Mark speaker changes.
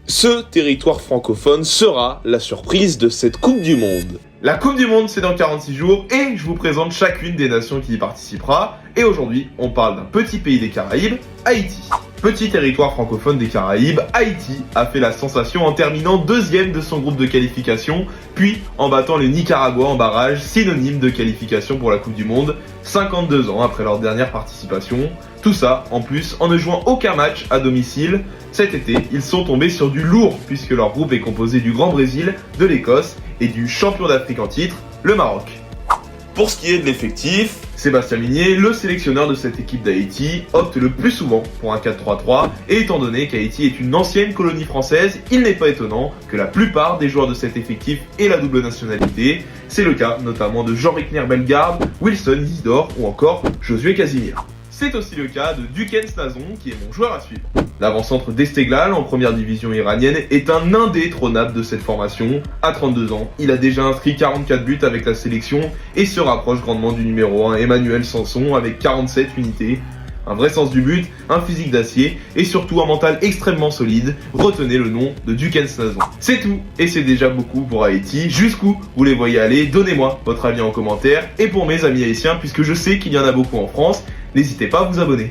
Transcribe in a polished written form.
Speaker 1: Ce territoire francophone sera la surprise de cette Coupe du Monde.
Speaker 2: La Coupe du Monde, c'est dans 46 jours et je vous présente chacune des nations qui y participera. Et aujourd'hui, on parle d'un petit pays des Caraïbes, Haïti. Petit territoire francophone des Caraïbes, Haïti a fait la sensation en terminant deuxième de son groupe de qualification, puis en battant le Nicaragua en barrage, synonyme de qualification pour la Coupe du Monde, 52 ans après leur dernière participation. Tout ça, en plus, en ne jouant aucun match à domicile. Cet été, ils sont tombés sur du lourd, puisque leur groupe est composé du Grand Brésil, de l'Écosse et du champion d'Afrique en titre, le Maroc.
Speaker 1: Pour ce qui est de l'effectif,
Speaker 2: Sébastien Migné, le sélectionneur de cette équipe d'Haïti, opte le plus souvent pour un 4-3-3, et étant donné qu'Haïti est une ancienne colonie française, il n'est pas étonnant que la plupart des joueurs de cet effectif aient la double nationalité. C'est le cas notamment de Jean-Rickner Bellegarde, Wilson Isidore ou encore Josué Casimir. C'est aussi le cas de Duken Snazon, qui est mon joueur à suivre. L'avant-centre d'Esteglal, en première division iranienne, est un indétrônable de cette formation. À 32 ans, il a déjà inscrit 44 buts avec la sélection et se rapproche grandement du numéro 1 Emmanuel Sanson avec 47 unités. Un vrai sens du but, un physique d'acier et surtout un mental extrêmement solide. Retenez le nom de Duken Snazon. C'est tout, et c'est déjà beaucoup pour Haïti. Jusqu'où vous les voyez aller? Donnez-moi votre avis en commentaire. Et pour mes amis haïtiens, puisque je sais qu'il y en a beaucoup en France, n'hésitez pas à vous abonner.